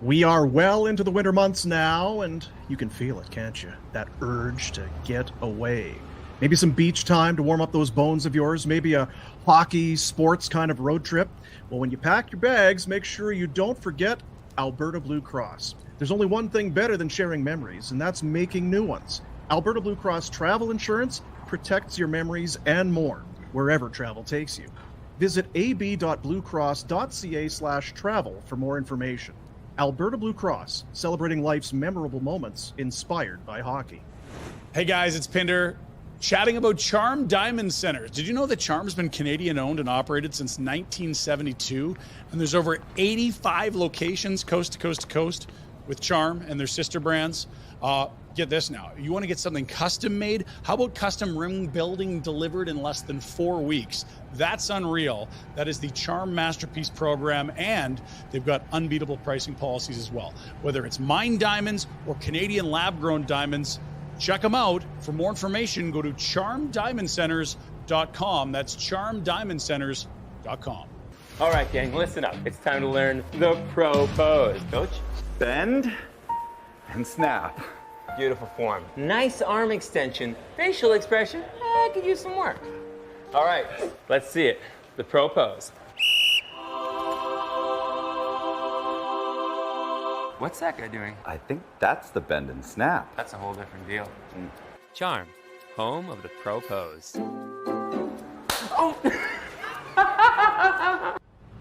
We are well into the winter months now, and you can feel it, can't you? That urge to get away. Maybe some beach time to warm up those bones of yours, maybe a hockey, sports kind of road trip. Well, when you pack your bags, make sure you don't forget Alberta Blue Cross. There's only one thing better than sharing memories, and that's making new ones. Alberta Blue Cross Travel Insurance protects your memories and more, wherever travel takes you. Visit ab.bluecross.ca/travel for more information. Alberta Blue Cross, celebrating life's memorable moments inspired by hockey. Hey guys, it's Pinder chatting about Charm Diamond Centers. Did you know that Charm's been Canadian owned and operated since 1972? And there's over 85 locations coast to coast to coast with Charm and their sister brands. Get this now. You want to get something custom made? How about custom ring building delivered in less than 4 weeks? That's unreal. That is the Charm Masterpiece program, and they've got unbeatable pricing policies as well. Whether it's mined diamonds or Canadian lab-grown diamonds, check them out. For more information, go to charmdiamondcenters.com. That's charmdiamondcenters.com. All right, gang, listen up. It's time to learn the pro pose. Coach? Bend and snap. Beautiful form. Nice arm extension. Facial expression, could use some work. All right, let's see it. The pro pose. What's that guy doing? I think that's the bend and snap. That's a whole different deal. Charm, home of the pro pose. Oh!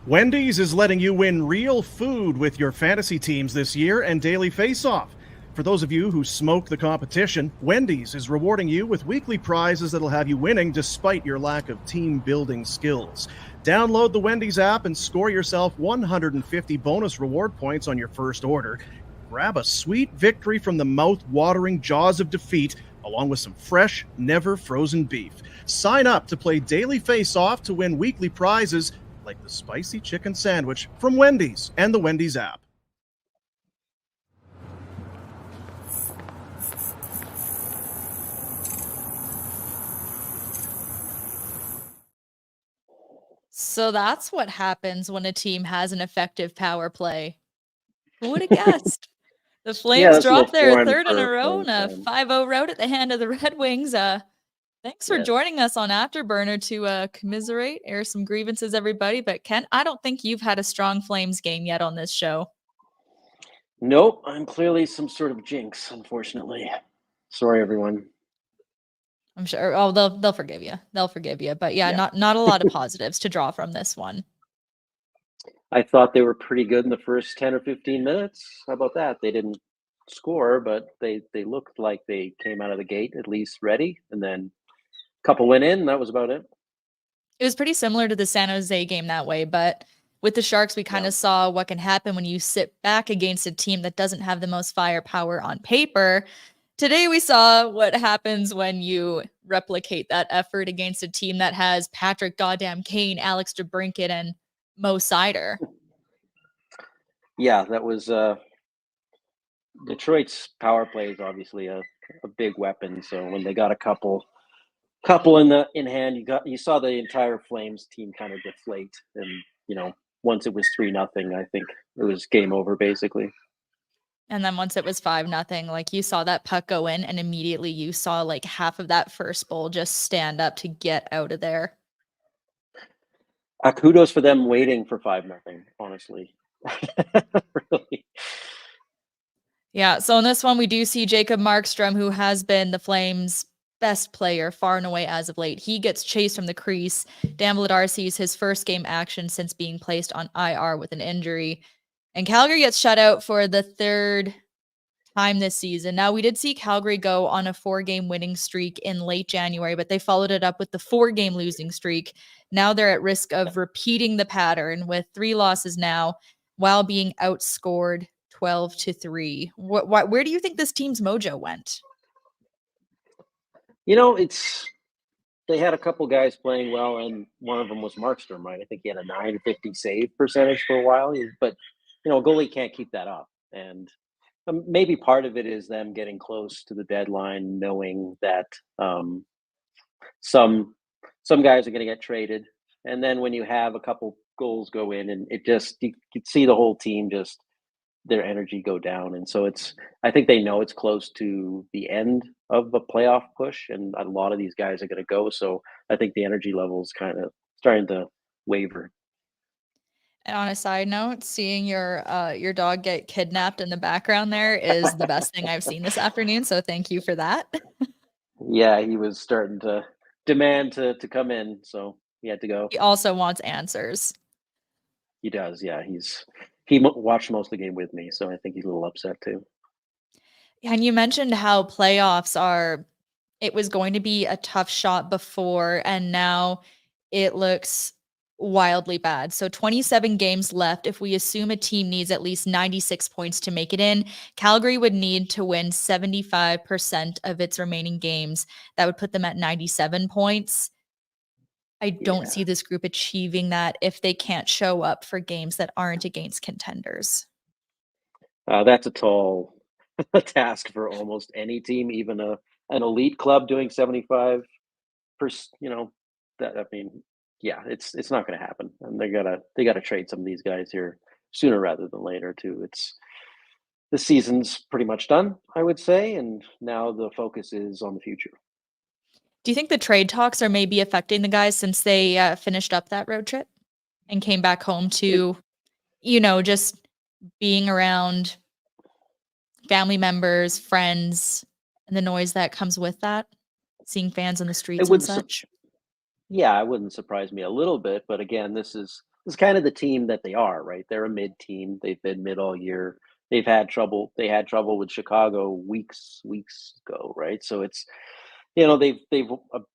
Wendy's is letting you win real food with your fantasy teams this year and Daily Face-Off. For those of you who smoke the competition, Wendy's is rewarding you with weekly prizes that'll have you winning despite your lack of team-building skills. Download the Wendy's app and score yourself 150 bonus reward points on your first order. Grab a sweet victory from the mouth-watering jaws of defeat, along with some fresh, never-frozen beef. Sign up to play Daily Face-Off to win weekly prizes like the spicy chicken sandwich from Wendy's and the Wendy's app. So that's what happens when a team has an effective power play. Who would have guessed? The Flames dropped their third in a row in a 5-0 rout at the hand of the Red Wings. Thanks for joining us on Afterburner to commiserate, air some grievances, everybody. But Ken, I don't think you've had a strong Flames game yet on this show. Nope, I'm clearly some sort of jinx, unfortunately. Sorry, everyone. I'm sure. Oh, they'll forgive you. They'll forgive you. But yeah, not a lot of positives to draw from this one. I thought they were pretty good in the first 10 or 15 minutes. How about that? They didn't score, but they looked like they came out of the gate at least ready. And then a couple went in, and that was about it. It was pretty similar to the San Jose game that way, but with the Sharks, we kind of saw what can happen when you sit back against a team that doesn't have the most firepower on paper. Today, we saw what happens when you replicate that effort against a team that has Patrick Goddamn Kane, Alex DeBrincat, and Mo Seider. Yeah, that was Detroit's power play is obviously a big weapon. So when they got a couple in hand, you saw the entire Flames team kind of deflate. And once it was 3-0, I think it was game over basically. And then once it was 5-0, like you saw that puck go in and immediately you saw like half of that first goal just stand up to get out of there. Kudos for them waiting for 5-0, honestly. Really. Yeah, so in this one, we do see Jacob Markstrom, who has been the Flames' best player far and away as of late. He gets chased from the crease. Dan Vladar sees his first game action since being placed on IR with an injury. And Calgary gets shut out for the third time this season. Now, we did see Calgary go on a 4-game winning streak in late January, but they followed it up with the 4-game losing streak. Now they're at risk of repeating the pattern with 3 losses now while being outscored 12-3. Where do you think this team's mojo went? They had a couple guys playing well, and one of them was Markstrom, right? I think he had a .950 save percentage for a while, but a goalie can't keep that up. And maybe part of it is them getting close to the deadline, knowing that some guys are going to get traded. And then when you have a couple goals go in, and it just, you could see the whole team just their energy go down. And so I think they know it's close to the end of a playoff push, and a lot of these guys are going to go. So I think the energy level's kind of starting to waver. And on a side note, seeing your dog get kidnapped in the background there is the best thing I've seen this afternoon. So thank you for that. Yeah, he was starting to demand to come in, so he had to go. He also wants answers. He does, yeah. Watched most of the game with me, so I think he's a little upset too. And you mentioned how it was going to be a tough shot before, and now it looks wildly bad. So 27 games left. If we assume a team needs at least 96 points to make it in, Calgary would need to win 75% of its remaining games. That would put them at 97 points. I don't see this group achieving that if they can't show up for games that aren't against contenders. That's a tall task for almost any team, even an elite club doing 75%. That, I mean, yeah, it's not going to happen, and they gotta trade some of these guys here sooner rather than later too. The season's pretty much done, I would say, and now the focus is on the future. Do you think the trade talks are maybe affecting the guys since they finished up that road trip and came back home to, just being around family members, friends, and the noise that comes with that, seeing fans in the streets and such? Yeah, it wouldn't surprise me a little bit, but again, this is kind of the team that they are, right? They're a mid team. They've been mid all year. They've had trouble. They had trouble with Chicago weeks ago, right? So they've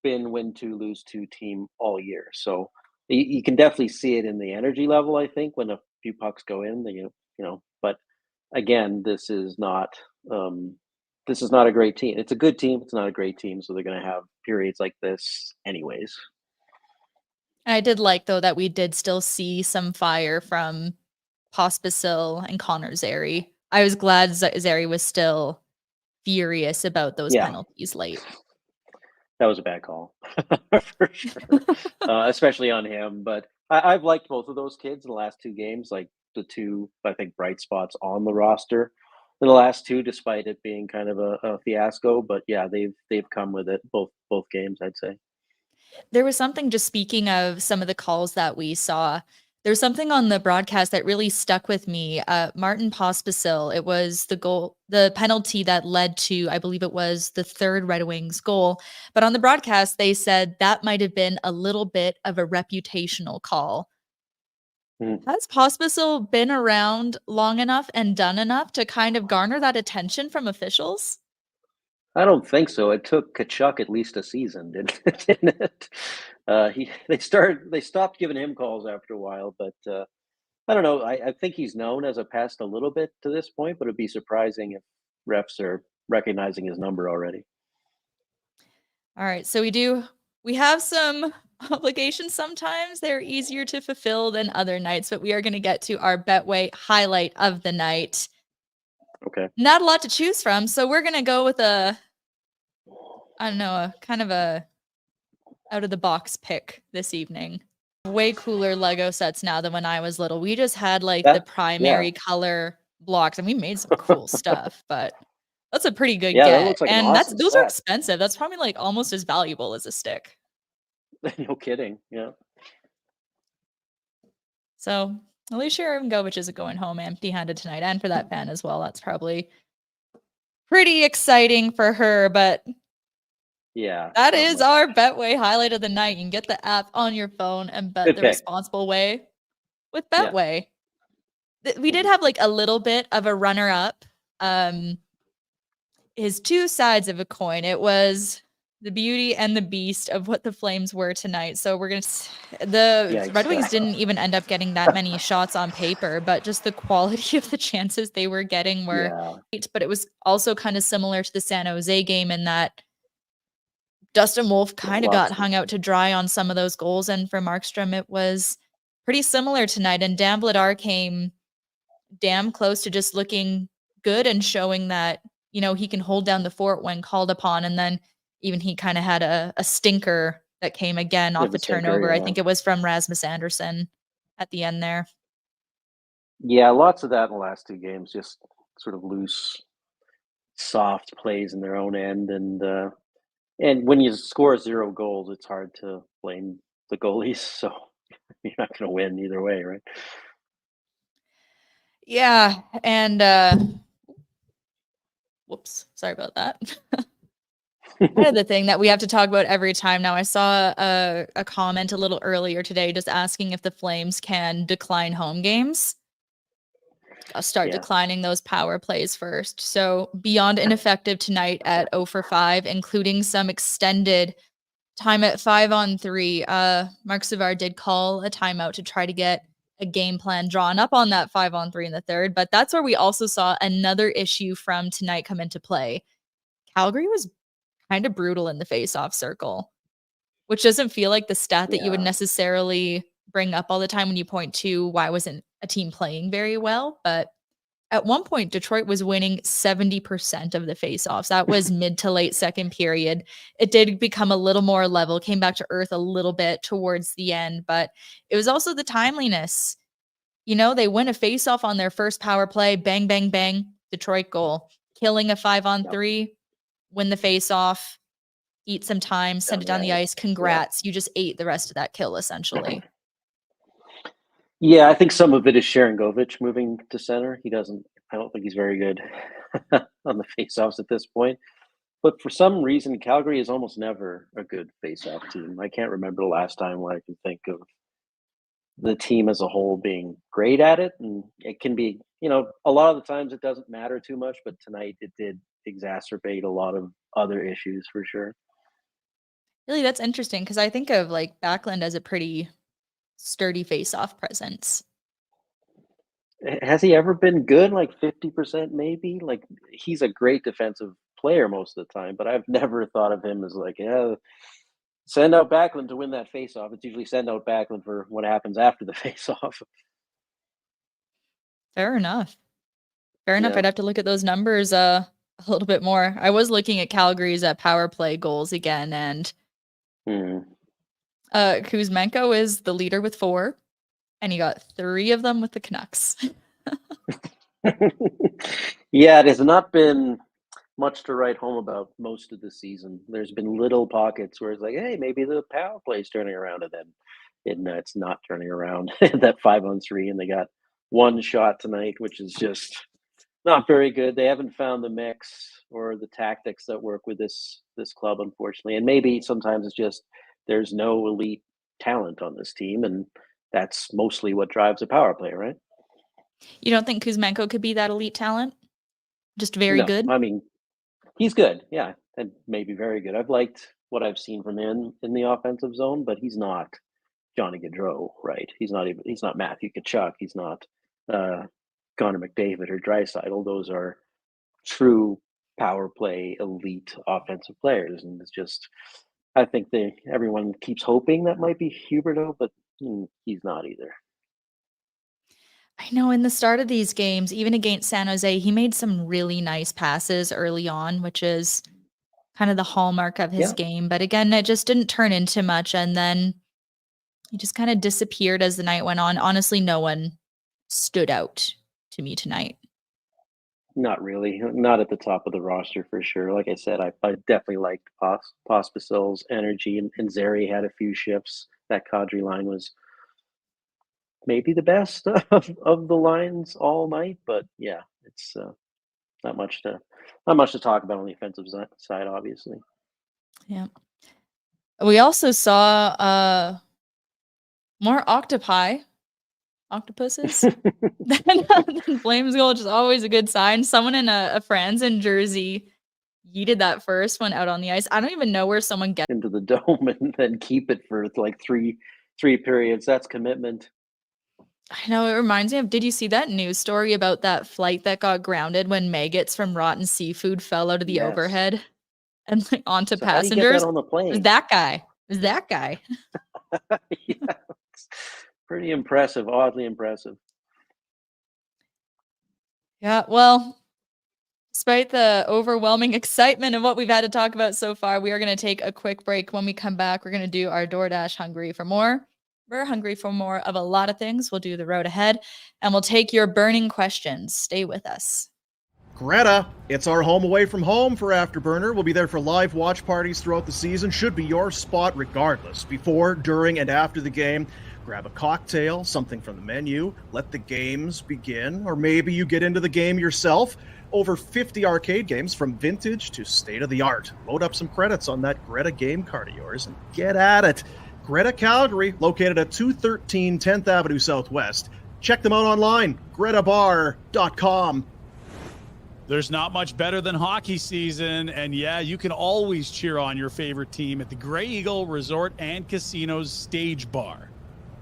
been win two, lose two team all year. So you can definitely see it in the energy level. I think when a few pucks go in, But again, this is not a great team. It's a good team. It's not a great team. So they're going to have periods like this, anyways. I did like, though, that we did still see some fire from Pospisil and Connor Zary. I was glad Zary was still furious about those penalties late. That was a bad call, for sure, especially on him. But I've liked both of those kids in the last two games, like the two, I think, bright spots on the roster in the last two, despite it being kind of a fiasco. But yeah, they've come with it both games, I'd say. There was something, just speaking of some of the calls that we saw, there's something on the broadcast that really stuck with me. Martin Pospisil, it was the penalty that led to, I believe it was the third Red Wings goal. But on the broadcast, they said that might have been a little bit of a reputational call. Has Pospisil been around long enough and done enough to kind of garner that attention from officials? I don't think so. It took Kachuk at least a season, didn't it? They stopped giving him calls after a while, but I don't know. I think he's known as a pest a little bit to this point, but it'd be surprising if refs are recognizing his number already. All right, so we have some obligations sometimes. They're easier to fulfill than other nights, but we are going to get to our Betway highlight of the night. Okay. Not a lot to choose from, so we're going to go with a kind of a out of the box pick this evening. Way cooler Lego sets now than when I was little. We just had the primary color blocks, and we made some cool stuff, but that's a pretty good get. That looks like an awesome those are expensive. That's probably almost as valuable as a stick. No kidding. Yeah. So Alicia Ivkovic isn't going home empty-handed tonight, and for that fan as well. That's probably pretty exciting for her, but yeah, that is our Betway highlight of the night. You can get the app on your phone and bet the responsible way with Betway. Yeah. We did have a little bit of a runner-up. His two sides of a coin. It was the beauty and the beast of what the Flames were tonight. So the Red Wings didn't even end up getting that many shots on paper, but just the quality of the chances they were getting were great. But it was also kind of similar to the San Jose game in that Dustin Wolf kind of got hung out to dry on some of those goals. And for Markstrom, it was pretty similar tonight. And Dan Vladar came damn close to just looking good and showing that, he can hold down the fort when called upon. And then even he kind of had a stinker that came again off the turnover. I think it was from Rasmus Andersson at the end there. Yeah, lots of that in the last two games. Just sort of loose, soft plays in their own end, and when you score 0 goals, it's hard to blame the goalies. So you're not going to win either way, right? Yeah, and whoops, sorry about that. Kind of the thing that we have to talk about every time now. I saw a comment a little earlier today just asking if the Flames can decline home games. Start Yeah. declining those power plays first. So beyond ineffective tonight at 0 for 5, including some extended time at 5-on-3. Mark Savard did call a timeout to try to get a game plan drawn up on that 5-on-3 in the third, but that's where we also saw another issue from tonight come into play. Calgary was kind of brutal in the face-off circle, which doesn't feel like the stat that you would Yeah. necessarily bring up all the time when you point to why wasn't a team playing very well. But at one point, Detroit was winning 70% of the face-offs. That was mid to late second period. It did become a little more level, came back to earth a little bit towards the end, but it was also the timeliness. You know, they win a face-off on their first power play, bang, bang, bang, Detroit goal. Killing a 5-on-3, win the face-off, eat some time, send it down the ice. Congrats. You just ate the rest of that kill, essentially. Yeah, I think some of it is Sharangovich moving to center. I don't think he's very good on the faceoffs at this point. But for some reason, Calgary is almost never a good faceoff team. I can't remember the last time where I can think of the team as a whole being great at it. And it can be, a lot of the times it doesn't matter too much, but tonight it did exacerbate a lot of other issues for sure. Really, that's interesting because I think of like Backlund as a pretty sturdy face-off presence. Has he ever been good? Like 50% maybe? Like he's a great defensive player most of the time, but I've never thought of him as like, yeah, send out Backlund to win that faceoff. It's usually send out Backlund for what happens after the faceoff. Fair enough. Fair enough. Yeah. I'd have to look at those numbers a little bit more. I was looking at Calgary's power play goals again, and Kuzmenko is the leader with 4, and he got 3 of them with the Canucks. Yeah, it has not been much to write home about most of the season. There's been little pockets where it's like, hey, maybe the power play is turning around, and then it's not turning around. That 5-on-3, and they got 1 shot tonight, which is just not very good. They haven't found the mix or the tactics that work with this club, unfortunately. And maybe sometimes it's just there's no elite talent on this team, and that's mostly what drives a power play, right? You don't think Kuzmenko could be that elite talent? Just very good? I mean, he's good, yeah, and maybe very good. I've liked what I've seen from him in the offensive zone, but he's not Johnny Gaudreau, right? He's not Matthew Tkachuk. He's not Connor McDavid or Draisaitl. Those are true power play elite offensive players, and it's just I think everyone keeps hoping that might be Huberdeau, but he's not either. I know in the start of these games, even against San Jose, he made some really nice passes early on, which is kind of the hallmark of his game. But again, it just didn't turn into much. And then he just kind of disappeared as the night went on. Honestly, no one stood out to me tonight. Not really. Not at the top of the roster for sure. Like I said, I definitely liked Pospisil's energy, and Zary had a few shifts. That Kadri line was maybe the best of the lines all night, but yeah, it's not much to talk about on the offensive side, obviously. Yeah. We also saw more octopuses than Flames goal, which is always a good sign. Someone in a Franzen jersey yeeted that first one out on the ice. I don't even know where someone gets into the dome and then keep it for like three periods. That's commitment. I know, it reminds me of, did you see that news story about that flight that got grounded when maggots from rotten seafood fell out of the overhead and like onto So how do you passengers? get that on the plane? It was that guy. It was that guy. Yeah, pretty impressive, oddly impressive. Yeah, well, despite the overwhelming excitement of what we've had to talk about so far, we are going to take a quick break. When we come back, we're going to do our DoorDash Hungry for More. We're hungry for more of a lot of things. We'll do the road ahead, and we'll take your burning questions. Stay with us. Greta, it's our home away from home for Afterburner. We'll be there for live watch parties throughout the season. Should be your spot regardless. Before, during, and after the game, grab a cocktail, something from the menu, let the games begin, or maybe you get into the game yourself. Over 50 arcade games from vintage to state-of-the-art. Load up some credits on that Greta game card of yours and get at it. Greta Calgary, located at 213 10th Avenue Southwest. Check them out online, gretabar.com. There's not much better than hockey season, and yeah, you can always cheer on your favorite team at the Grey Eagle Resort and Casino's Stage Bar.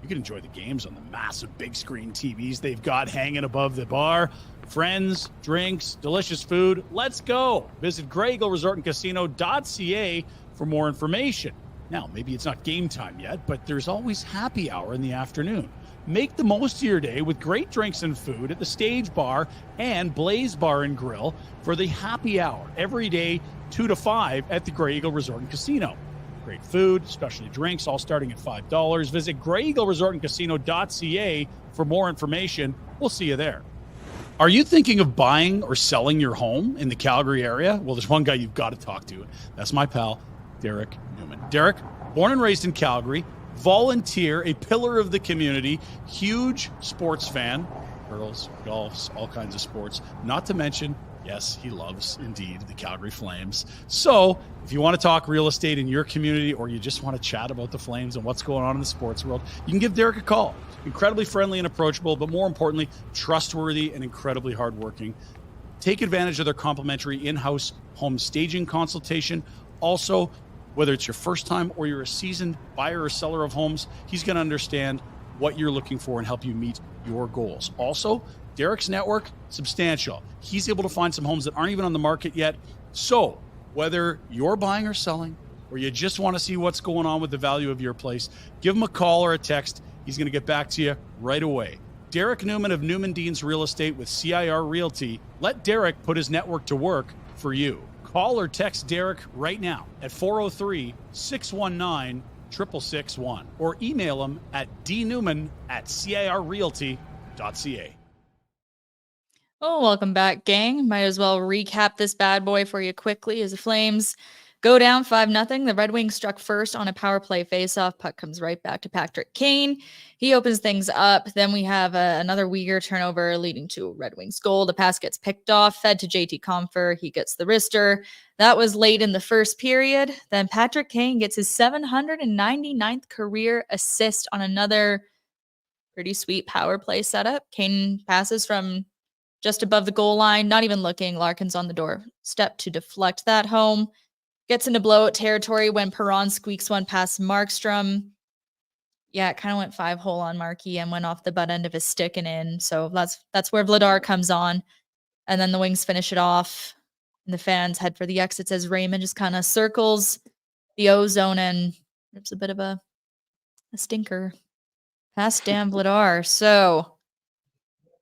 You can enjoy the games on the massive big screen TVs they've got hanging above the bar. Friends, drinks, delicious food. Let's go. Visit GreyEagleResortandCasino.ca for more information. Now, maybe it's not game time yet, but there's always happy hour in the afternoon. Make the most of your day with great drinks and food at the Stage Bar and Blaze Bar and Grill for the happy hour every day, 2 to 5 at the Grey Eagle Resort and Casino. Great food, specialty drinks, all starting at $5. Visit GreyEagleResortandCasino.ca for more information. We'll see you there. Are you thinking of buying or selling your home in the Calgary area? Well, there's one guy you've got to talk to. That's my pal, Derek Newman. Derek, born and raised in Calgary, volunteer, a pillar of the community, huge sports fan, girls, golfs, all kinds of sports, not to mention, yes, he loves indeed the Calgary Flames. So if you want to talk real estate in your community, or you just want to chat about the Flames and what's going on in the sports world, you can give Derek a call. Incredibly friendly and approachable, but more importantly, trustworthy and incredibly hardworking. Take advantage of their complimentary in-house home staging consultation. Also, whether it's your first time or you're a seasoned buyer or seller of homes, he's going to understand what you're looking for and help you meet your goals. Also, Derek's network, substantial. He's able to find some homes that aren't even on the market yet. So whether you're buying or selling, or you just want to see what's going on with the value of your place, give him a call or a text. He's going to get back to you right away. Derek Newman of Newman Deans Real Estate with CIR Realty. Let Derek put his network to work for you. Call or text Derek right now at 403-619-6661 or email him at dnewman@cirrealty.ca. Oh, welcome back, gang. Might as well recap this bad boy for you quickly as the Flames go down 5-0. The Red Wings struck first on a power play faceoff. Puck comes right back to Patrick Kane. He opens things up. Then we have another Uyghur turnover leading to a Red Wings goal. The pass gets picked off, fed to JT Compher. He gets the wrister. That was late in the first period. Then Patrick Kane gets his 799th career assist on another pretty sweet power play setup. Kane passes from just above the goal line, not even looking. Larkin's on the doorstep to deflect that home. Gets into blowout territory when Perron squeaks one past Markstrom. Yeah, it kind of went 5-hole on Markey and went off the butt end of his stick and in. So that's where Vladar comes on. And then the Wings finish it off. And the fans head for the exits as Raymond just kind of circles the O-zone and rips a bit of a stinker past Dan Vladar. So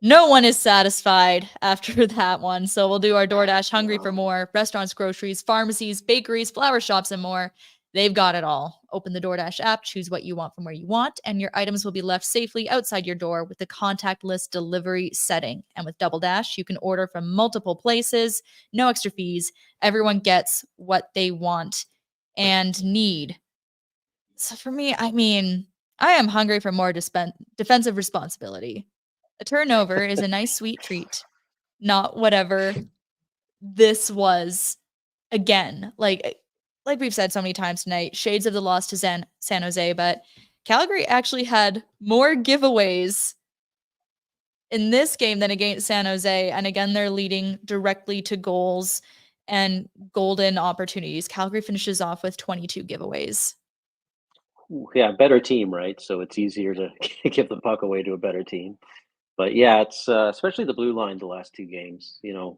no one is satisfied after that one. So we'll do our DoorDash Hungry for More. Restaurants, groceries, pharmacies, bakeries, flower shops, and more. They've got it all. Open the DoorDash app, choose what you want from where you want, and your items will be left safely outside your door with the contactless delivery setting. And with Double Dash, you can order from multiple places, no extra fees. Everyone gets what they want and need. So for me, I am hungry for more defensive responsibility. A turnover is a nice, sweet treat, not whatever this was again. Like we've said so many times tonight, shades of the loss to San Jose, but Calgary actually had more giveaways in this game than against San Jose. And again, they're leading directly to goals and golden opportunities. Calgary finishes off with 22 giveaways. Yeah, better team, right? So it's easier to give the puck away to a better team. But yeah, it's especially the blue line the last two games, and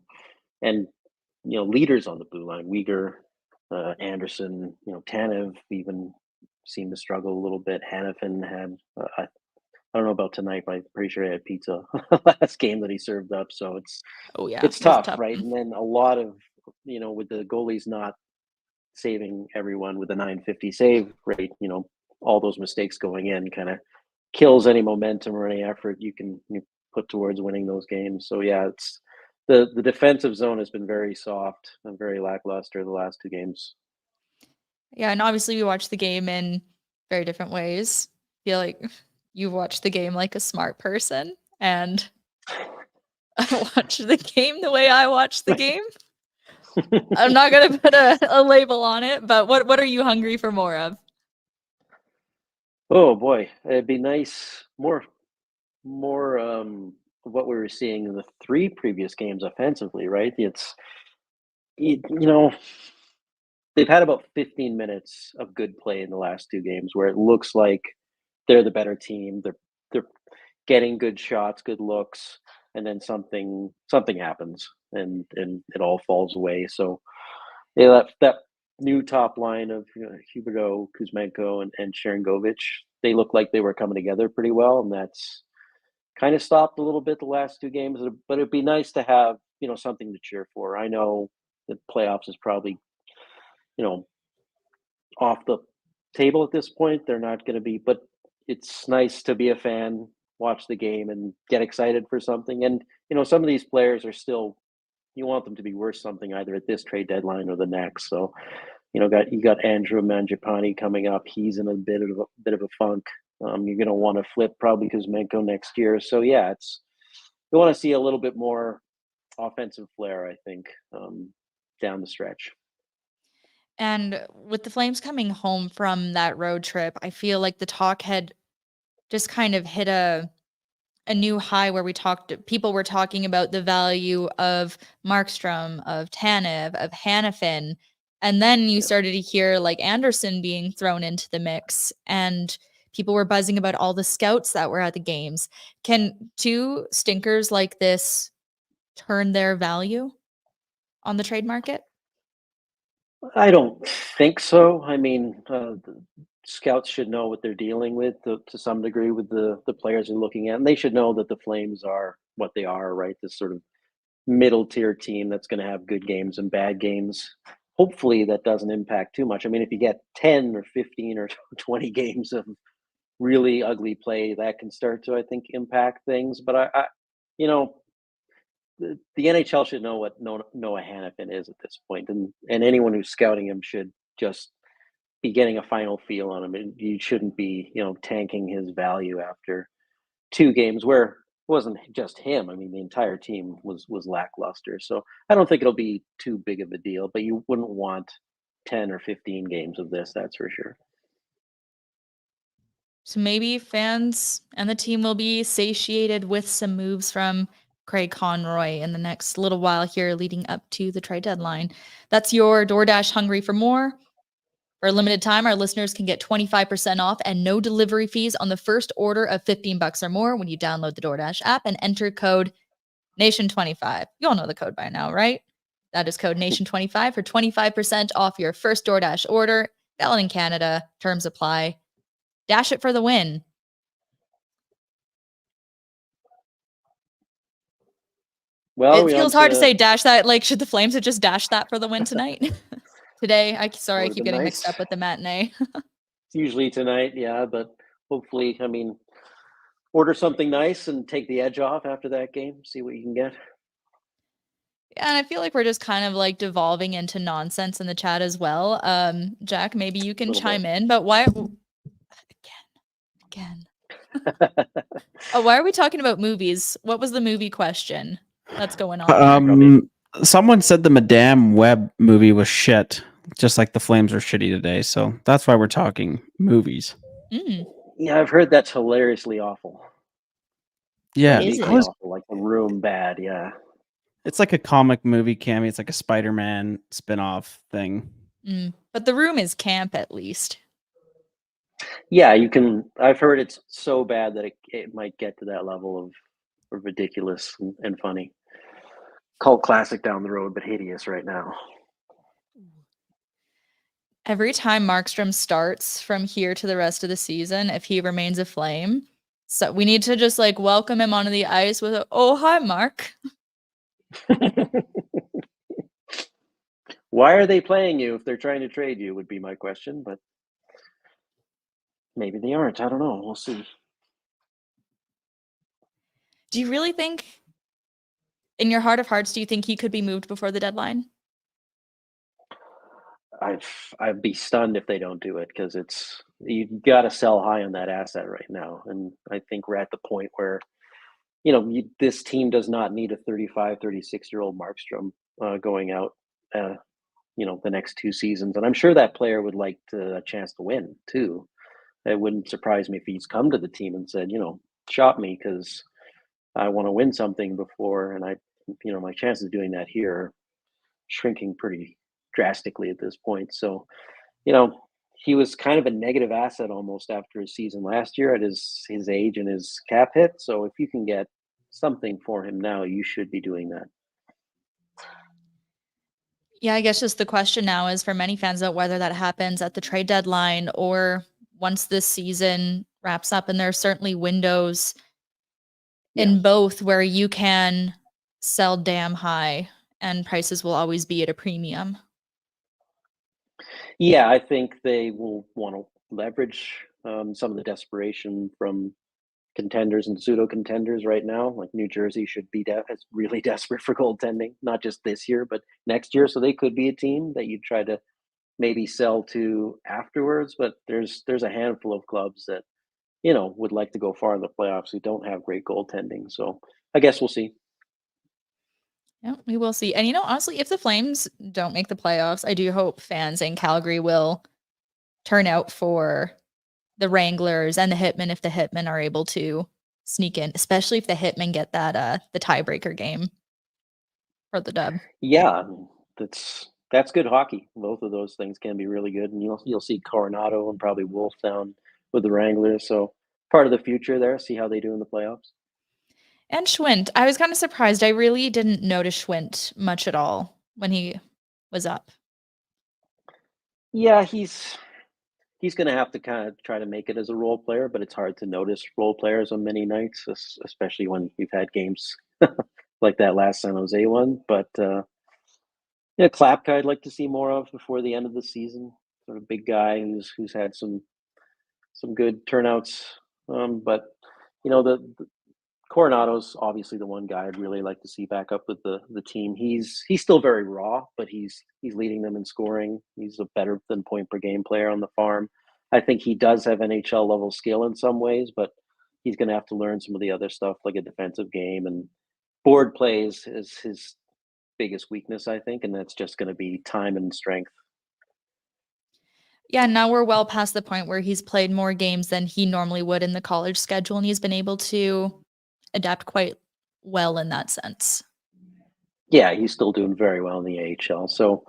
leaders on the blue line, Uyghur, Anderson, Tanev even seemed to struggle a little bit. Hannafin had, I don't know about tonight, but I'm pretty sure he had pizza last game that he served up. So it's tough, right? And then a lot of, with the goalies not saving everyone with a 950 save rate, all those mistakes going in kind of kills any momentum or any effort you put towards winning those games. So yeah, it's the defensive zone has been very soft and very lackluster the last 2 games. Yeah, and obviously we watch the game in very different ways. I feel like you watch the game like a smart person, and I watch the game the way I watch the game. I'm not gonna put a label on it, but what are you hungry for more of? Oh boy, it'd be nice more what we were seeing in the 3 previous games offensively, right? You know, they've had about 15 minutes of good play in the last 2 games where it looks like they're the better team. They're getting good shots, good looks, and then something happens and it all falls away. So yeah, that new top line of Huberdeau, Kuzmenko, and Sharangovich, they look like they were coming together pretty well, and that's kind of stopped a little bit the last 2 games. But it'd be nice to have something to cheer for. I know that playoffs is probably off the table at this point. They're not going to be, but it's nice to be a fan, watch the game, and get excited for something. And some of these players are still. You want them to be worth something either at this trade deadline or the next. So, you got Andrew Mangiapane coming up. He's in a bit of a funk. You're going to want to flip probably Kuzmenko next year. So yeah, you want to see a little bit more offensive flair, I think, down the stretch. And with the Flames coming home from that road trip, I feel like the talk had just kind of hit a new high where people were talking about the value of Markstrom, of Tanev, of Hanifin. And then you started to hear like Anderson being thrown into the mix, and people were buzzing about all the scouts that were at the games. Can 2 stinkers like this turn their value on the trade market? I don't think so. I mean, the scouts should know what they're dealing with to some degree with the players they're looking at, and they should know that the Flames are what they are, right? This sort of middle tier team that's going to have good games and bad games. Hopefully, that doesn't impact too much. I mean, if you get 10 or 15 or 20 games of really ugly play, that can start to, I think, impact things. But you know, the NHL should know what Noah Hanifin is at this point, and anyone who's scouting him should just be getting a final feel on him. And you shouldn't be, tanking his value after 2 games where it wasn't just him. I mean, the entire team was lackluster. So I don't think it'll be too big of a deal, but you wouldn't want 10 or 15 games of this, that's for sure. So maybe fans and the team will be satiated with some moves from Craig Conroy in the next little while here leading up to the trade deadline. That's your DoorDash Hungry for More. For a limited time, our listeners can get 25% off and no delivery fees on the first order of $15 or more when you download the DoorDash app and enter code NATION25. You all know the code by now, right? That is code NATION25 for 25% off your first DoorDash order. Valid in Canada. Terms apply. Dash it for the win. Well, it feels hard to say dash that. Like, should the Flames have just dashed that for the win tonight? Today? I keep getting mixed up with the matinee. It's usually tonight, yeah, but hopefully, I mean, order something nice and take the edge off after that game, see what you can get. Yeah, and I feel like we're just kind of like devolving into nonsense in the chat as well. Jack, maybe you can chime in, but why again? Why are we talking about movies? What was the movie question that's going on? Someone said the Madame Web movie was shit, just like the Flames are shitty today. So that's why we're talking movies. Yeah, I've heard that's hilariously awful. Yeah, awful, like The Room bad. Yeah, it's like a comic movie, Cami. It's like a Spider-Man spin-off thing. But The Room is camp, at least. Yeah, you can. I've heard it's so bad that it might get to that level of ridiculous and funny. Cult classic down the road, but hideous right now. Every time Markstrom starts from here to the rest of the season, if he remains a Flame, so we need to just like welcome him onto the ice with "Oh, hi, Mark." Why are they playing you if they're trying to trade you? Would be my question, but maybe they aren't. I don't know. We'll see. Do you really think, in your heart of hearts, do you think he could be moved before the deadline? I'd be stunned if they don't do it because you've got to sell high on that asset right now, and I think we're at the point where this team does not need a 35, 36-year-old Markstrom going out, the next 2 seasons, and I'm sure that player would like a chance to win too. It wouldn't surprise me if he's come to the team and said, shop me because I want to win something before, and my chances of doing that here are shrinking pretty drastically at this point. So, he was kind of a negative asset almost after his season last year at his age and his cap hit. So if you can get something for him now, you should be doing that. Yeah, I guess just the question now is for many fans about whether that happens at the trade deadline or once this season wraps up. And there are certainly windows in both where you can sell damn high and prices will always be at a premium. Yeah, I think they will want to leverage some of the desperation from contenders and pseudo contenders right now. Like New Jersey should be really desperate for goaltending, not just this year, but next year. So they could be a team that you try to maybe sell to afterwards. But there's a handful of clubs that would like to go far in the playoffs who don't have great goaltending. So I guess we'll see. Yeah, we will see. And honestly, if the Flames don't make the playoffs, I do hope fans in Calgary will turn out for the Wranglers and the Hitmen if the Hitmen are able to sneak in, especially if the Hitmen get that the tiebreaker game for the dub. Yeah, that's good hockey. Both of those things can be really good, and you'll see Coronado and probably Wolf down with the Wranglers. So part of the future there. See how they do in the playoffs. And Schwint, I was kind of surprised. I really didn't notice Schwint much at all when he was up. Yeah, he's going to have to kind of try to make it as a role player, but it's hard to notice role players on many nights, especially when you've had games like that last San Jose one. But Klapka I'd like to see more of before the end of the season. Sort of big guy who's had some good turnouts. But the Coronado's obviously the one guy I'd really like to see back up with the team. He's still very raw, but he's leading them in scoring. He's a better than point per game player on the farm. I think he does have NHL level skill in some ways, but he's going to have to learn some of the other stuff like a defensive game, and board plays is his biggest weakness, I think, and that's just going to be time and strength. Yeah, now we're well past the point where he's played more games than he normally would in the college schedule, and he's been able to adapt quite well in that sense. Yeah, he's still doing very well in the AHL. So,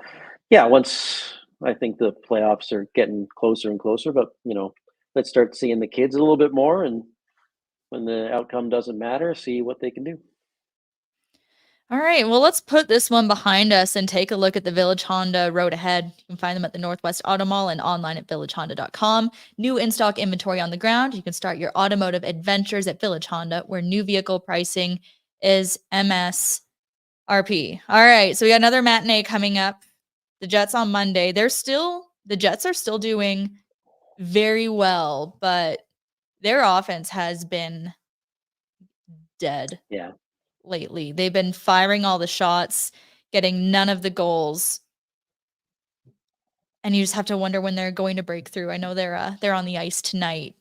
yeah, once I think the playoffs are getting closer and closer, but let's start seeing the kids a little bit more, and when the outcome doesn't matter, see what they can do. All right, well, let's put this one behind us and take a look at the Village Honda road ahead. You can find them at the Northwest Auto Mall and online at villagehonda.com. New in-stock inventory on the ground. You can start your automotive adventures at Village Honda, where new vehicle pricing is MSRP. All right, so we got another matinee coming up. The Jets on Monday. The Jets are still doing very well, but their offense has been dead. Yeah. Lately. They've been firing all the shots, getting none of the goals. And you just have to wonder when they're going to break through. I know they're on the ice tonight.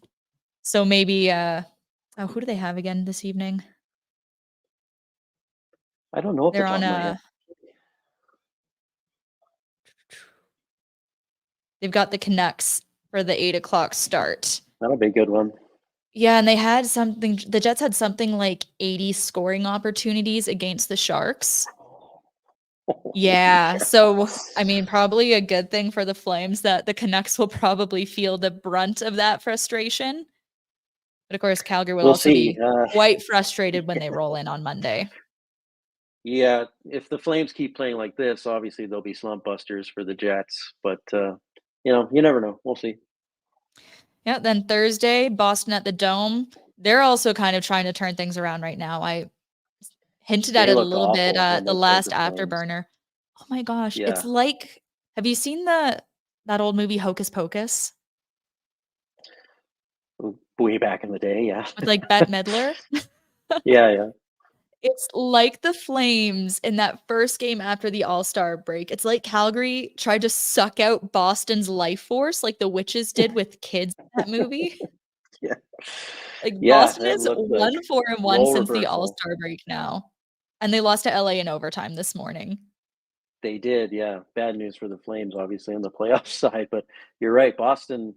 So maybe who do they have again this evening? I don't know if they're on they've got the Canucks for the 8:00 start. That'll be a good one. Yeah, and the Jets had something like 80 scoring opportunities against the Sharks. Yeah, so, I mean, probably a good thing for the Flames that the Canucks will probably feel the brunt of that frustration. But, of course, Calgary will also be quite frustrated when they roll in on Monday. Yeah, if the Flames keep playing like this, obviously they'll be slump busters for the Jets. But, you never know. We'll see. Yeah, then Thursday, Boston at the Dome. They're also kind of trying to turn things around right now. I hinted at it a little bit the last Afterburner. Oh my gosh, Yeah. It's like, have you seen that old movie Hocus Pocus? Way back in the day, yeah. With like Bette Midler? Yeah. It's like the Flames in that first game after the All-Star break. It's like Calgary tried to suck out Boston's life force like the witches did with kids in that movie. Yeah. Like Yeah, Boston it is looked like 1-4-1 role since the reversal. All-Star break now. And they lost to LA in overtime this morning. They did, yeah. Bad news for the Flames, obviously, on the playoff side. But you're right. Boston,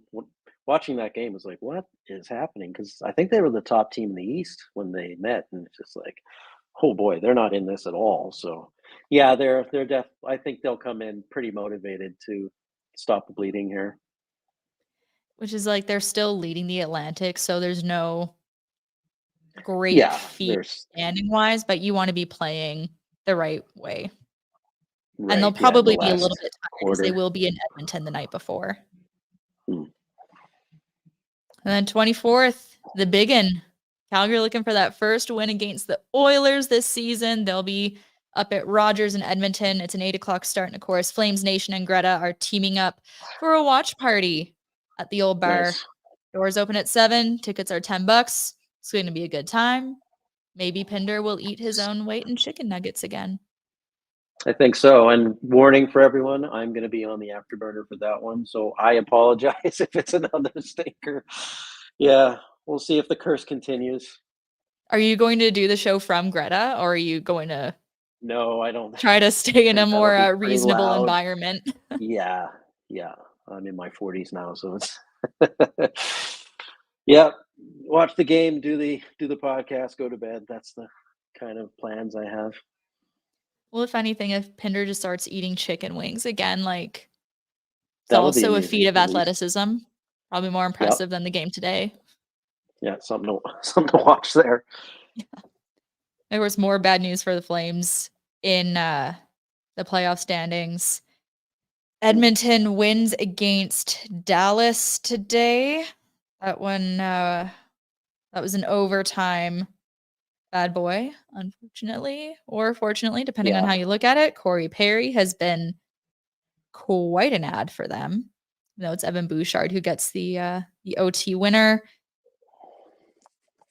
watching that game was like, what is happening? Because I think they were the top team in the East when they met. And it's just like, oh boy, they're not in this at all. So, yeah, I think they'll come in pretty motivated to stop the bleeding here. Which is like they're still leading the Atlantic, so there's no great Yeah, feat there's standing wise, but you want to be playing the right way. And they'll right. Yeah, in the probably be a little last bit tired as they quarter. will be in Edmonton the night before. Hmm. And then 24th, the biggin. Calgary looking for that first win against the Oilers this season. They'll be up at Rogers in Edmonton. It's an 8 o'clock start, and of course, Flames Nation and Greta are teaming up for a watch party at the old bar. Nice. Doors open at 7. Tickets are $10. It's going to be a good time. Maybe Pinder will eat his own weight in chicken nuggets again. I think so. And warning for everyone, I'm going to be on the afterburner for that one. So I apologize if it's another stinker. Yeah, we'll see if the curse continues. Are you going to do the show from Greta, or are you going to No, I don't try to stay in a think that'll be more pretty reasonable loud. environment? Yeah. I'm in my 40s now, so it's yeah. Watch the game, do the podcast, go to bed. That's the kind of plans I have. Well, if anything, if Pinder just starts eating chicken wings again, like it's That would be also a feat amusing, of at least. athleticism. Probably more Yep. impressive than the game today. Yeah, something to watch there. There was more bad news for the Flames in the playoff standings. Edmonton wins against Dallas today. That one, that was an overtime bad boy, unfortunately, or fortunately, depending on Yeah. how you look at it. Corey Perry has been quite an ad for them. No, it's Evan Bouchard who gets the OT winner.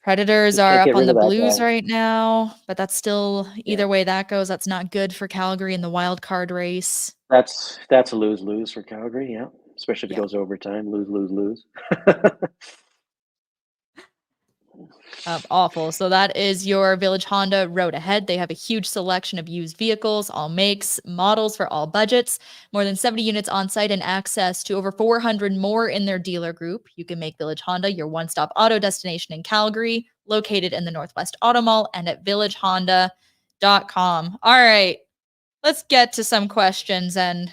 Predators Just are can't up get on rid the of that Blues guy. right now, but that's still Yeah. either way that goes. That's not good for Calgary in the wild card race. That's a lose-lose for Calgary, yeah. Especially if it Yeah. goes overtime. Lose. Awful. So that is your Village Honda road ahead. They have a huge selection of used vehicles, all makes, models for all budgets, more than 70 units on site, and access to over 400 more in their dealer group. You can make Village Honda your one-stop auto destination in Calgary, located in the Northwest Auto Mall and at villagehonda.com. All right, let's get to some questions and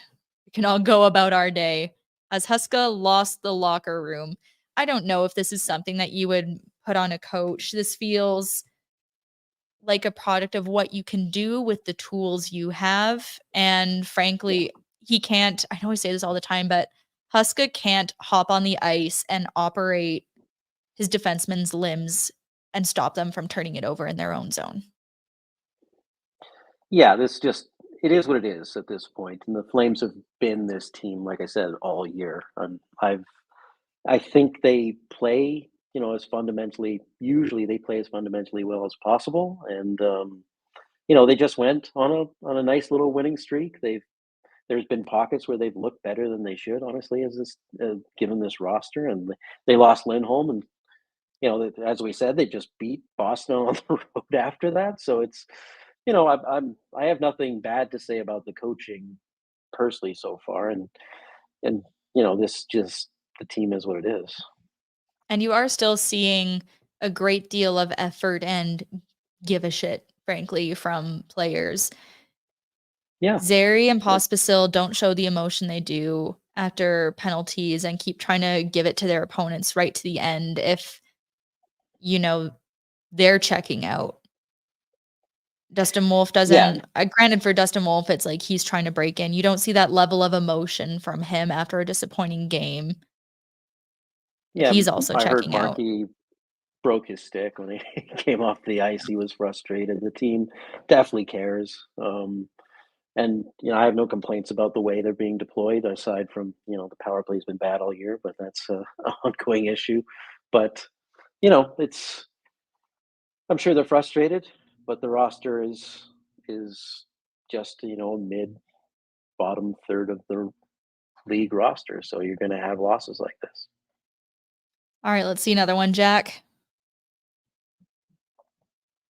we can all go about our day. Has Huska lost the locker room? I don't know if this is something that you would put on a coach. This feels like a product of what you can do with the tools you have. And frankly, he can't, I know I say this all the time, but Huska can't hop on the ice and operate his defenseman's limbs and stop them from turning it over in their own zone. Yeah, it is what it is at this point. And the Flames have been this team, like I said, all year. I think they play, usually they play as fundamentally well as possible. And they just went on a nice little winning streak. There's been pockets where they've looked better than they should, honestly, given this roster, and they lost Lindholm, and as we said, they just beat Boston on the road after that. So it's, I have nothing bad to say about the coaching personally so far, and this just the team is what it is. And you are still seeing a great deal of effort and give a shit, frankly, from players. Yeah, Zary and Pospisil don't show the emotion they do after penalties and keep trying to give it to their opponents right to the end if, they're checking out. Dustin Wolf yeah, doesn't, granted for Dustin Wolf, it's like he's trying to break in. You don't see that level of emotion from him after a disappointing game. But yeah. he's also I heard checking out. Markey broke his stick when he came off the ice. He was frustrated. The team definitely cares. And I have no complaints about the way they're being deployed, aside from the power play's been bad all year, but that's an ongoing issue. But it's I'm sure they're frustrated, but the roster is just mid bottom third of the league roster, so you're going to have losses like this. All right, let's see another one, Jack.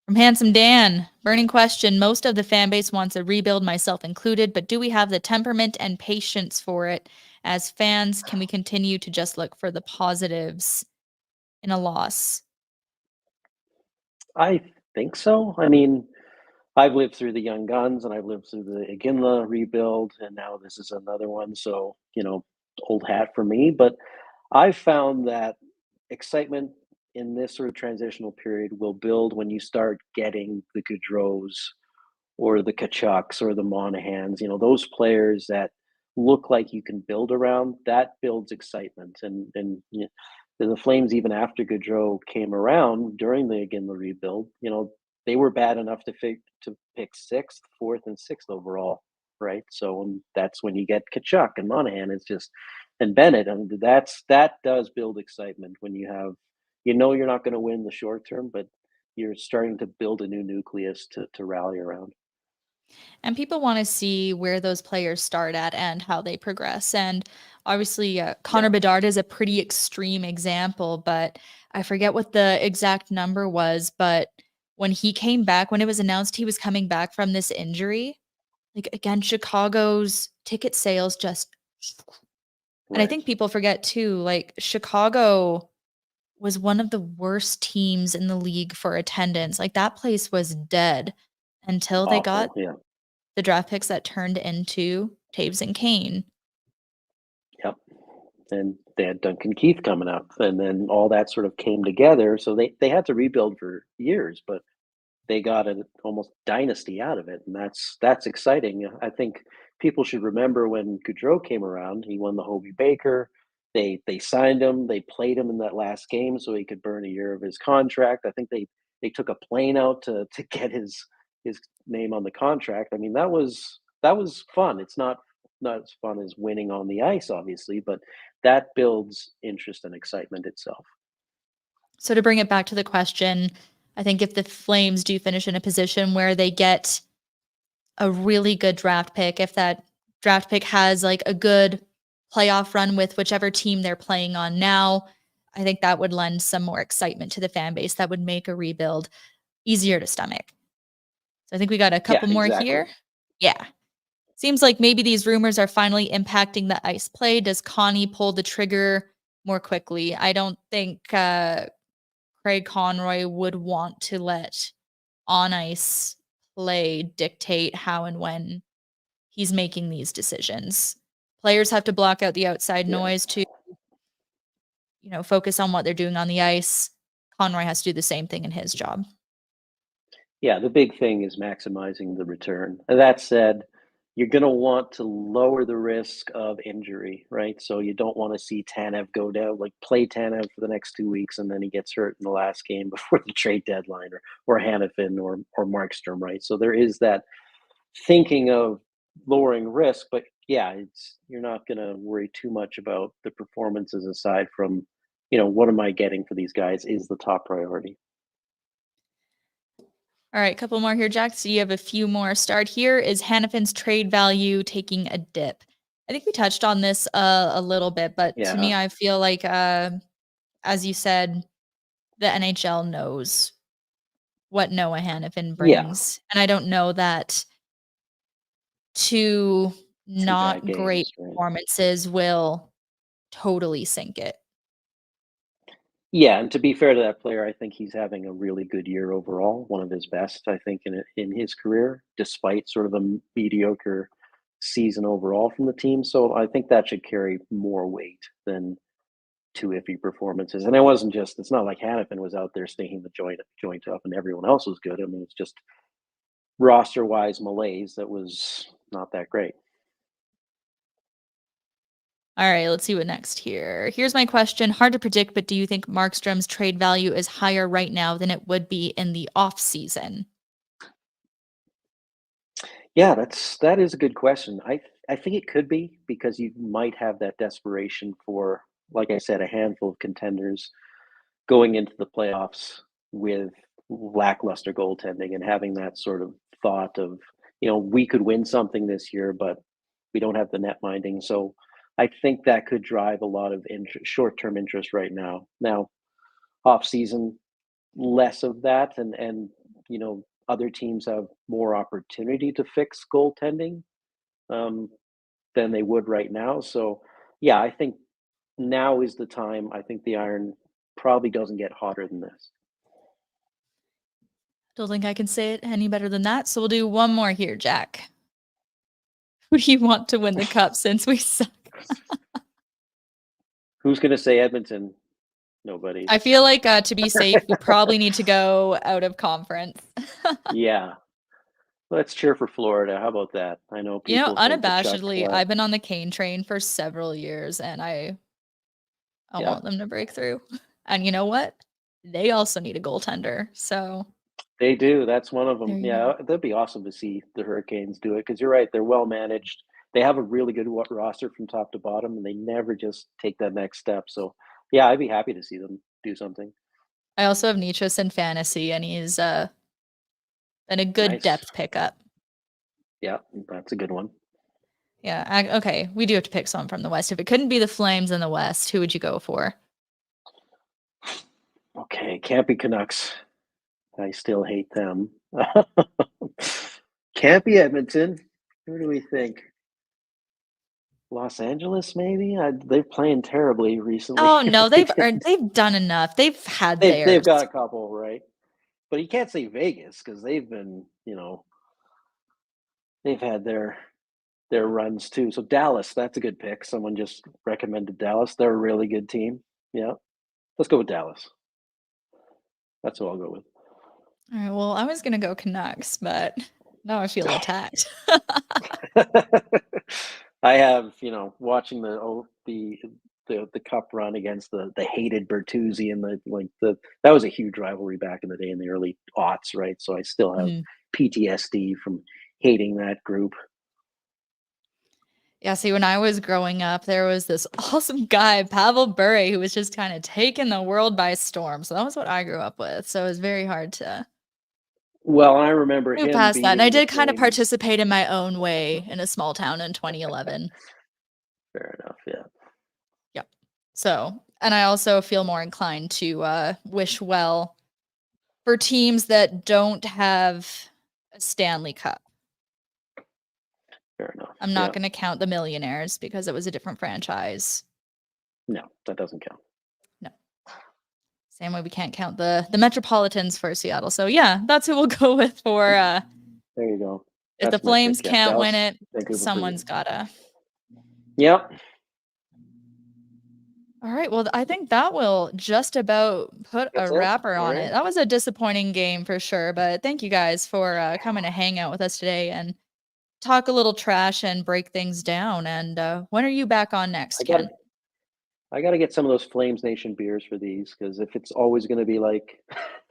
From Handsome Dan, burning question. Most of the fan base wants a rebuild, myself included, but do we have the temperament and patience for it? As fans, can we continue to just look for the positives in a loss? I think so. I mean, I've lived through the Young Guns and I've lived through the Iginla rebuild, and now this is another one. So, old hat for me. But I've found that excitement in this sort of transitional period will build when you start getting the Gaudreaus or the Kachucks or the Monahans, those players that look like you can build around, that builds excitement. And the Flames, even after Gaudreau came around during the Iginla rebuild, they were bad enough to pick sixth, fourth, and sixth overall, right? So that's when you get Kachuk and Monahan. It's just and Bennett, and that does build excitement when you have, you're not going to win the short term, but you're starting to build a new nucleus to rally around. And people want to see where those players start at and how they progress. And obviously, Connor Bedard is a pretty extreme example, but I forget what the exact number was. But when he came back, when it was announced he was coming back from this injury, like again, Chicago's ticket sales just. And I think people forget too, like Chicago was one of the worst teams in the league for attendance. Like that place was dead until they got the draft picks that turned into Taves and Kane. Yep. And they had Duncan Keith coming up, and then all that sort of came together. So they had to rebuild for years, but they got an almost dynasty out of it, and that's exciting. I think people should remember when Gaudreau came around, he won the Hobey Baker. They signed him, they played him in that last game so he could burn a year of his contract. I think they took a plane out to get his name on the contract. I mean, that was fun. It's not as fun as winning on the ice, obviously, but that builds interest and excitement itself. So to bring it back to the question, I think if the Flames do finish in a position where they get a really good draft pick, if that draft pick has like a good playoff run with whichever team they're playing on now, I think that would lend some more excitement to the fan base. That would make a rebuild easier to stomach. So I think we got a couple more here. Yeah. Seems like maybe these rumors are finally impacting the ice play. Does Connie pull the trigger more quickly? I don't think Craig Conroy would want to let on ice play dictate how and when he's making these decisions. Players have to block out the outside noise to, focus on what they're doing on the ice. Conroy has to do the same thing in his job. Yeah, the big thing is maximizing the return. That said, you're going to want to lower the risk of injury, right? So you don't want to see Tanev go down, like play Tanev for the next 2 weeks, and then he gets hurt in the last game before the trade deadline, or Hannafin or Markstrom, right? So there is that thinking of lowering risk, but yeah, you're not going to worry too much about the performances aside from, what am I getting for these guys is the top priority. All right, a couple more here, Jack. So you have a few more. Start here. Is Hannafin's trade value taking a dip? I think we touched on this a little bit, but to me, I feel like, as you said, the NHL knows what Noah Hannafin brings. And I don't know that two not great performances will totally sink it. Yeah, and to be fair to that player, I think he's having a really good year overall, one of his best, I think, in his career, despite sort of a mediocre season overall from the team. So I think that should carry more weight than two iffy performances. And it's not like Hannafin was out there stinking the joint up and everyone else was good. I mean, it's just roster-wise malaise that was not that great. All right, let's see what next here. Here's my question. Hard to predict, but do you think Markstrom's trade value is higher right now than it would be in the off season? Yeah, that is a good question. I think it could be because you might have that desperation for, like I said, a handful of contenders going into the playoffs with lackluster goaltending and having that sort of thought of, we could win something this year, but we don't have the net minding. So I think that could drive a lot of short-term interest right now. Now, off season, less of that, and other teams have more opportunity to fix goaltending than they would right now. So yeah, I think now is the time. I think the iron probably doesn't get hotter than this. Don't think I can say it any better than that. So we'll do one more here, Jack. Who do you want to win the cup since we suck? Who's going to say Edmonton? Nobody. I feel like to be safe, we probably need to go out of conference. Yeah. Let's cheer for Florida. How about that? I know people. Unabashedly, I've been on the Kane train for several years, and I want them to break through. And you know what? They also need a goaltender. So they do. That's one of them. Yeah, that'd be awesome to see the Hurricanes do it, because you're right. They're well managed. They have a really good roster from top to bottom, and they never just take that next step. So yeah, I'd be happy to see them do something. I also have Nichas in fantasy, and he's been a good depth pickup. Yeah, that's a good one. Yeah. Okay, we do have to pick someone from the West. If it couldn't be the Flames in the West, who would you go for? Okay, can't be Canucks. I still hate them. Can't be Edmonton. Who do we think? Los Angeles, maybe? They're playing terribly recently. Oh no, they've done enough. They've had theirs. They've got a couple, right? But you can't say Vegas, because they've been, they've had their runs too. So Dallas, that's a good pick. Someone just recommended Dallas. They're a really good team. Yeah, let's go with Dallas. That's what I'll go with. All right. Well, I was gonna go Canucks, but now I feel attacked. I have, watching the cup run against the hated Bertuzzi, and that was a huge rivalry back in the day in the early aughts, right? So I still have PTSD from hating that group. Yeah, see, when I was growing up, there was this awesome guy, Pavel Bure, who was just kind of taking the world by storm. So that was what I grew up with. So it was very hard to Well, I remember move him past that. And I did kind of Flames. participate in my own way in a small town in 2011. Fair enough, yeah. Yep. So, and I also feel more inclined to wish well for teams that don't have a Stanley Cup. Fair enough. I'm not going to count the Millionaires because it was a different franchise. No, that doesn't count. No. Same way we can't count the Metropolitans for Seattle. So yeah, that's who we'll go with for there you go. If the Flames can't win it, someone's gotta. Yep. All right. Well, I think that will just about put a wrapper on it. That was a disappointing game for sure, but thank you guys for coming to hang out with us today and talk a little trash and break things down. And when are you back on next, Ken? I got to get some of those Flames Nation beers for these, because if it's always going to be like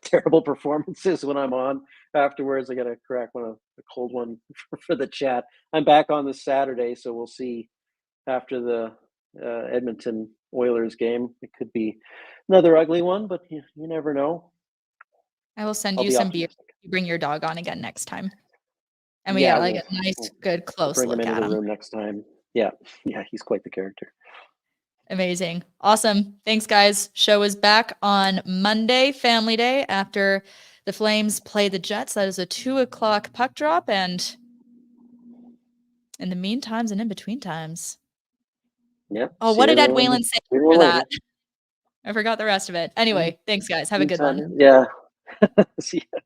terrible performances when I'm on afterwards, I got to crack a cold one for the chat. I'm back on this Saturday, so we'll see after the Edmonton Oilers game. It could be another ugly one, but you never know. I will send you some beer. You bring your dog on again next time. And we got a nice, good, close look at him. Bring him into the room next time. Yeah, he's quite the character. Amazing. Awesome. Thanks, guys. Show is back on Monday, Family Day, after the Flames play the Jets. That is a 2:00 puck drop. And in the meantimes and in between times. Yep. Oh, what did Ed Whalen say for that? I forgot the rest of it. Anyway, thanks, guys. Have a good one. Yeah. See ya.